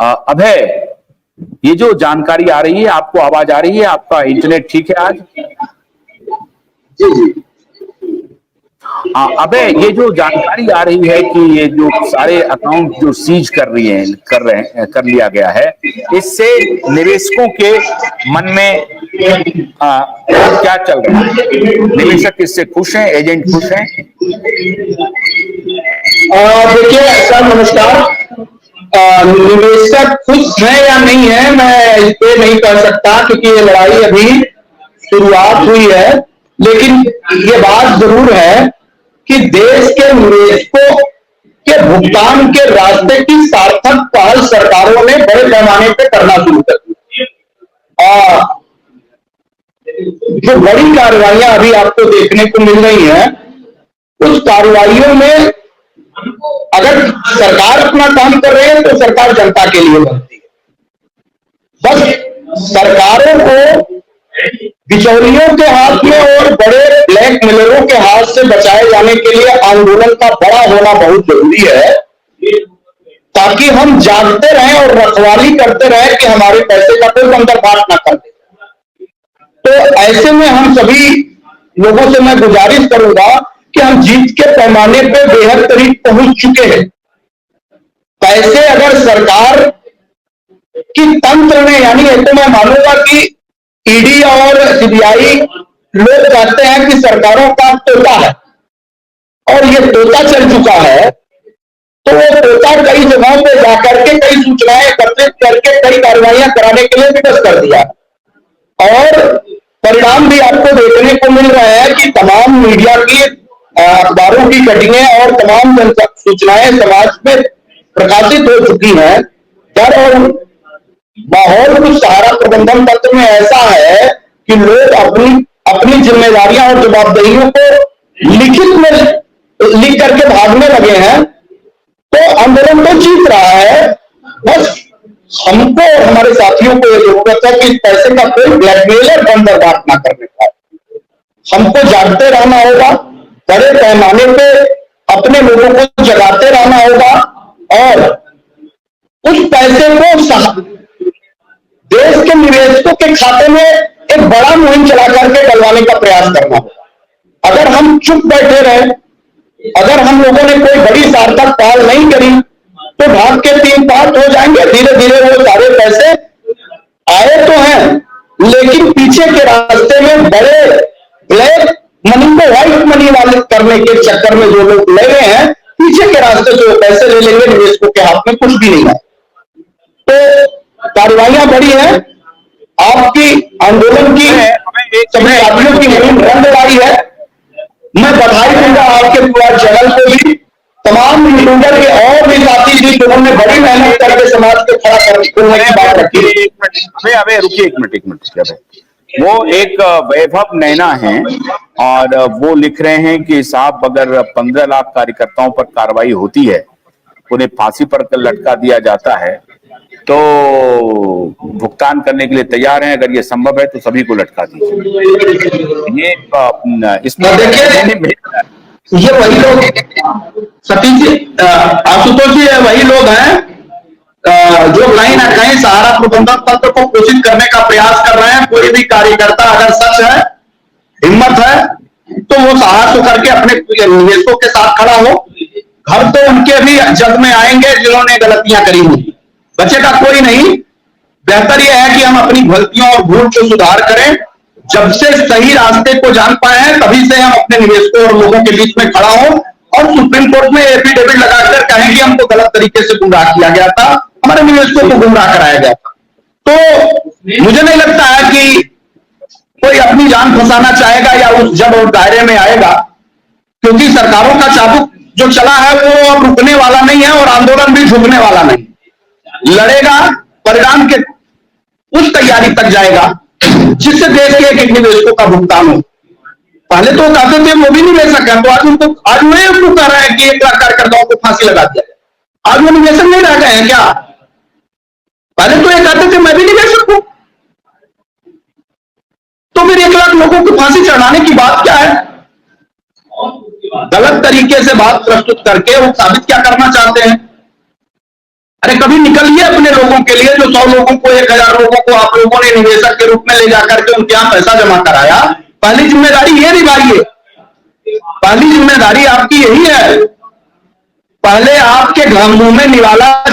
अभय, ये जो जानकारी आ रही है, आपको आवाज आ रही है? आपका इंटरनेट ठीक है आज? जी जी। अबे, ये जो जानकारी आ रही है कि ये जो सारे अकाउंट जो सीज कर लिया गया है, इससे निवेशकों के मन में क्या चल रहा है? निवेशक इससे खुश हैं? एजेंट खुश हैं? देखिए सर, नमस्कार। निवेशक खुश है या नहीं है, मैं इस पे नहीं कह सकता, क्योंकि ये लड़ाई अभी शुरुआत हुई है। लेकिन ये बात जरूर है कि देश के निवेशकों के भुगतान के रास्ते की सार्थक पहल सरकारों ने बड़े पैमाने पे करना शुरू कर दिया। जो बड़ी कार्रवाइयां अभी आपको देखने को मिल रही हैं, उस कार्रवाइयों में अगर सरकार अपना काम कर रही है तो सरकार जनता के लिए बनती है। बस सरकारों को बिचौलियों के हाथ में और बड़े ब्लैक मिलरों के हाथ से बचाए जाने के लिए आंदोलन का बड़ा होना बहुत जरूरी है, ताकि हम जागते रहें और रखवाली करते रहें कि हमारे पैसे का कोई बंदरगाह ना कर दे। तो ऐसे में हम सभी लोगों से मैं गुजारिश करूंगा कि हम जीत के पैमाने पे बेहद करीब पहुंच चुके हैं। पैसे अगर सरकार की तंत्र ने, यानी ये तो मैं मानूंगा कि ईडी और सीबीआई लोग कहते हैं कि सरकारों का तोता है, और ये तोता चल चुका है, तो वो तोता कई जगहों पे जाकर के कई सूचनाएं एकत्रित करके कई कार्रवाइयां कराने के लिए विवश कर दिया, और परिणाम भी आपको देखने को मिल रहा है कि तमाम मीडिया की, अखबारों की कटिंगें और तमाम सूचनाएं समाज में प्रकाशित हो चुकी हैं। डर और माहौल कुछ सहारा प्रबंधन तंत्र में ऐसा है कि लोग अपनी जिम्मेदारियां और जवाबदेहियों को लिखित में लिख करके भागने लगे हैं। तो आंदोलन तो जीत रहा है, बस हमको और हमारे साथियों को यह जरूरत है कि पैसे का कोई ब्लैकमेलर बंदरगाह ना करने का। हमको जागते रहना होगा, बड़े पैमाने पे अपने लोगों को जगाते रहना होगा, और उस पैसे को देश के निवेशकों के खाते में एक बड़ा मुहिम चला करके डलवाने का प्रयास करना होगा। अगर हम चुप बैठे रहे, अगर हम लोगों ने कोई बड़ी सार्थक पहल नहीं करी, तो भाग के 3 पार्ट हो जाएंगे। धीरे धीरे वो सारे पैसे आए तो हैं, लेकिन पीछे के रास्ते में बड़े ब्लैक मनी को व्हाइट मनी वाले करने के चक्कर में जो लोग लगे हैं, पीछे के रास्ते से वो पैसे ले लेंगे, निवेशकों के हाथ में कुछ भी नहीं है। तो कार्रवाइयां बड़ी हैं, आपकी आंदोलन की सभी साथियों की मुहिम रंगदारी है। मैं बधाई दूंगा आपके पूरा चैनल को भी, तमाम यूट्यूबर के और भी साथी जिन्होंने ने बड़ी मेहनत करके समाज को खड़ा करने की बात रखी। अबे रुकिए एक मिनट। वो एक वैभव नैना हैं और वो लिख रहे हैं कि साहब, अगर 15 लाख कार्यकर्ताओं पर कार्रवाई होती है, उन्हें फांसी पर लटका दिया जाता है, तो भुगतान करने के लिए तैयार हैं। अगर ये संभव है तो सभी को लटका दीजिए। ये इसमें ये वही लोग, सतीश जी, आशुतोष जी, वही लोग हैं जो कहीं ना कहीं सहारा प्रबंधन तंत्र को पोषित करने का प्रयास कर रहे हैं। कोई भी कार्यकर्ता अगर सच है, हिम्मत है, तो वो साहस करके अपने निवेशकों के साथ खड़ा हो। घर तो उनके भी जग में आएंगे जिन्होंने गलतियां करी हुई, बचेगा कोई नहीं। बेहतर यह है कि हम अपनी गलतियों और भूल को सुधार करें। जब से सही रास्ते को जान पाए हैं, तभी से हम अपने निवेशकों और लोगों के बीच में खड़ा हो और सुप्रीम कोर्ट में एफिडेविट लगाकर कहें कि हमको गलत तरीके से गुमराह किया गया था, हमारे निवेशकों को गुमराह कराया गया था। तो मुझे नहीं लगता है कि कोई अपनी जान फंसाना चाहेगा या उस जब और दायरे में आएगा, क्योंकि सरकारों का चाबुक जो चला है वो अब रुकने वाला नहीं है, और आंदोलन भी झुकने वाला नहीं। लड़ेगा, परिणाम के उस तैयारी तक जाएगा जिससे देश के एक निवेशकों का भुगतान हो। पहले तो कहते थे वो भी निवेशक है, तो आज वो कह रहे हैं कि 1 लाख कार्यकर्ताओं को फांसी लगा दिया जाए। आज वो निवेशक नहीं रह गए हैं क्या? पहले तो ये कहते थे मैं भी निवेशक हूं, तो फिर 1 लाख लोगों को फांसी चढ़ाने की बात क्या है? गलत तरीके से बात प्रस्तुत करके वो साबित क्या करना चाहते हैं? अरे कभी निकलिए अपने लोगों के लिए, जो 100 लोगों को 1000 लोगों को आप लोगों ने निवेशक के रूप में ले जाकर के उनके यहां पैसा जमा कराया। पहली जिम्मेदारी ये निभाइए, पहली जिम्मेदारी आपकी यही है। पहले आपके मुंह में निवाला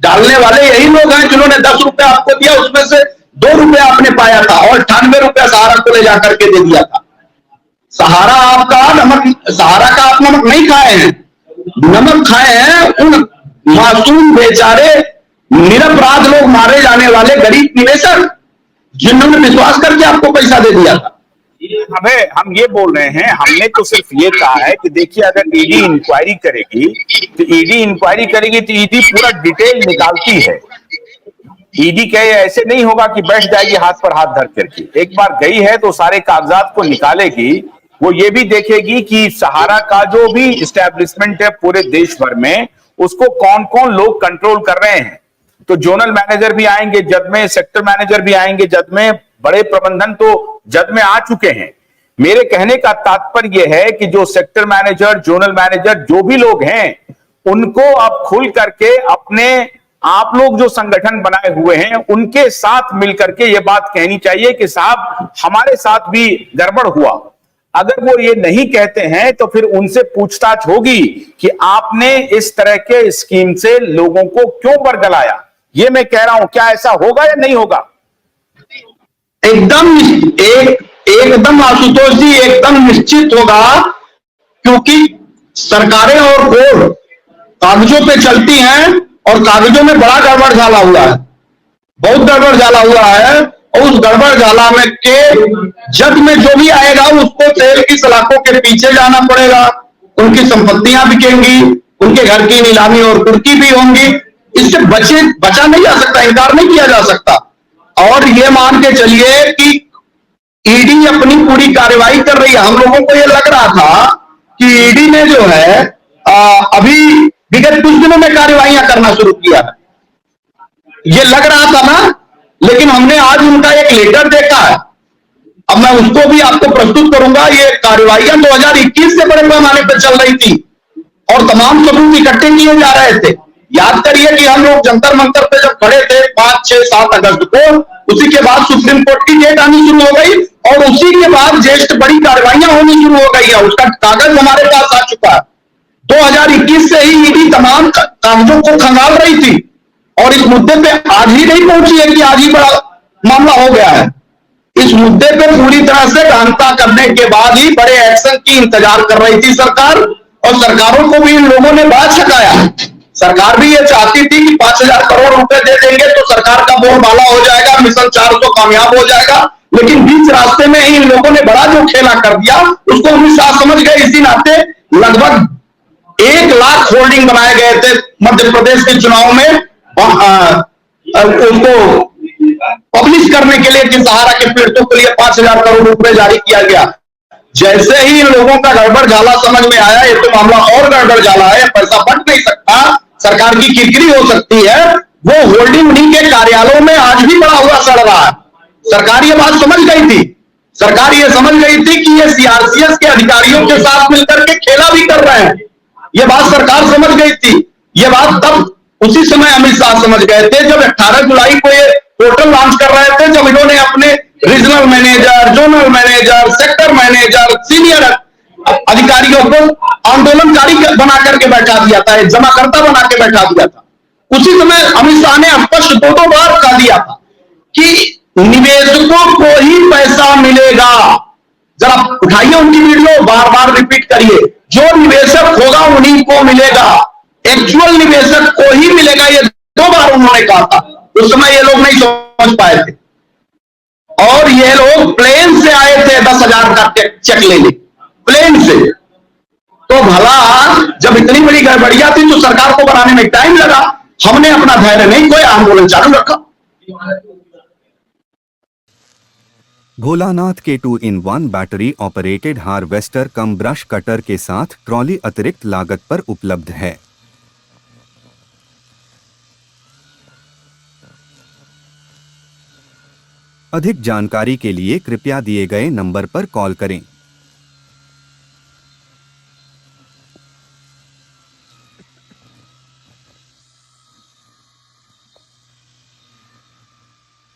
डालने वाले यही लोग हैं जिन्होंने 10 रुपए आपको दिया, उसमें से 2 रुपए आपने पाया था और 98 रुपया सहारा को ले जाकर के दे दिया था। सहारा का आप नमक नहीं खाए हैं, नमक खाए हैं उन मासूम बेचारे निरपराध लोग, मारे जाने वाले गरीब निवेशक जिन्होंने विश्वास करके आपको पैसा दे दिया था। हम ये बोल रहे हैं, हमने तो सिर्फ ये कहा है कि देखिए अगर ईडी इंक्वायरी करेगी तो ईडी पूरा डिटेल निकालती है। ईडी कहे ऐसे नहीं होगा कि बैठ जाएगी हाथ पर हाथ धर करके, एक बार गई है तो सारे कागजात को निकालेगी। वो ये भी देखेगी कि सहारा का जो भी इस्टेब्लिशमेंट है पूरे देश भर में, उसको कौन कौन लोग कंट्रोल कर रहे हैं। तो जोनल मैनेजर भी आएंगे जद में, सेक्टर मैनेजर भी आएंगे जद में, बड़े प्रबंधन तो जद में आ चुके हैं। मेरे कहने का तात्पर्य यह है कि जो सेक्टर मैनेजर, जोनल मैनेजर, जो भी लोग हैं, उनको अब खुल करके अपने आप लोग जो संगठन बनाए हुए हैं उनके साथ मिलकर के ये बात कहनी चाहिए कि साहब हमारे साथ भी गड़बड़ हुआ। अगर वो ये नहीं कहते हैं तो फिर उनसे पूछताछ होगी कि आपने इस तरह के स्कीम से लोगों को क्यों बरगलाया। ये मैं कह रहा हूं, क्या ऐसा होगा या नहीं होगा? एकदम आशुतोष जी, एकदम निश्चित होगा, क्योंकि सरकारें और कोर्ट कागजों पे चलती हैं और कागजों में बड़ा गड़बड़ झाला हुआ है, बहुत गड़बड़ झाला हुआ है। और उस गड़बड़ झाला में के जग में जो भी आएगा उसको तेल की सलाखों के पीछे जाना पड़ेगा, उनकी संपत्तियां बिकेंगी, उनके घर की नीलामी और कुर्की भी होंगी। इससे बचा नहीं जा सकता, इनकार नहीं किया जा सकता। और ये मान के चलिए कि ईडी अपनी पूरी कार्रवाई कर रही है। हम लोगों को ये लग रहा था कि ईडी ने जो है अभी विगत कुछ दिनों में कार्रवाइयां करना शुरू किया है, ये लग रहा था ना, लेकिन हमने आज उनका एक लेटर देखा है। अब मैं उसको भी आपको प्रस्तुत करूंगा। ये कार्रवाइयां 2021 से बड़े पैमाने पर चल रही थी और तमाम सबूत इकट्ठे किए जा रहे थे। याद करिए कि हम लोग जंतर मंतर पे जब खड़े थे 5, 6, 7 अगस्त को, उसी के बाद सुप्रीम कोर्ट की डेट आनी शुरू हो गई और उसी के बाद ज्येष्ठ बड़ी कार्रवाइयां होनी शुरू हो गई है। उसका कागज हमारे पास आ चुका है। 2021 से ही ईडी तमाम कागजों को खंगाल रही थी और इस मुद्दे पे आज ही नहीं पहुंची है कि आज ही बड़ा मामला हो गया है। इस मुद्दे पे पूरी तरह से गहनता करने के बाद ही बड़े एक्शन की इंतजार कर रही थी सरकार, और सरकारों को भी इन लोगों ने बड़ा छकाया। सरकार भी ये चाहती थी कि 5000 करोड़ रुपए दे देंगे तो सरकार का बोलबाला हो जाएगा, मिशन 400 कामयाब हो जाएगा। लेकिन बीच रास्ते में इन लोगों ने बड़ा जो खेला कर दिया उसको अमित शाह समझ गए। इसी नाते लगभग 1 लाख होल्डिंग बनाए गए थे मध्य प्रदेश के चुनाव में, उसको पब्लिश करने के लिए कि सहारा के पीड़ितों के लिए 5000 करोड़ रुपए जारी किया गया। जैसे ही इन लोगों का गड़बड़ झाला समझ में आया, ये तो मामला और गड़बड़ झाला है, पैसा बंट नहीं सकता, सरकार की किरकिरी हो सकती है, वो होल्डिंग उन्हीं के कार्यालयों में आज भी पड़ा हुआ सड़ रहा है। सरकार ये बात समझ गई थी, सरकार ये समझ गई थी कि ये सीआरसीएस के अधिकारियों के साथ मिलकर के खेला भी कर रहे हैं। ये बात सरकार समझ गई थी। ये बात तब उसी समय अमित शाह समझ गए थे जब 18 जुलाई को ये पोर्टल लॉन्च कर रहे थे, जब इन्होंने अपने regional manager, zonal manager, sector manager, senior अधिकारियों को आंदोलनकारी बना करके बैठा दिया था, एक जमाकर्ता बना के बैठा दिया था। उसी समय अमित शाह ने स्पष्ट 2 बार कह दिया था कि निवेशकों को ही पैसा मिलेगा। जरा उठाइए उनकी वीडियो, बार बार रिपीट करिए, जो निवेशक होगा उन्हीं को मिलेगा, एक्चुअल निवेशक को ही मिलेगा। ये 2 बार उन्होंने कहा था। उस समय ये लोग नहीं समझ पाए थे और ये लोग प्लेन से आए थे 10,000 का चेक लेने, प्लेन से। तो भला जब इतनी बड़ी गड़बड़ियां थी तो सरकार को बनाने में टाइम लगा। हमने अपना धैर्य नहीं खोया, आंदोलन चालू रखा। भोलानाथ के 2-in-1 बैटरी ऑपरेटेड हार्वेस्टर कम ब्रश कटर के साथ ट्रॉली अतिरिक्त लागत पर उपलब्ध है। अधिक जानकारी के लिए कृपया दिए गए नंबर पर कॉल करें।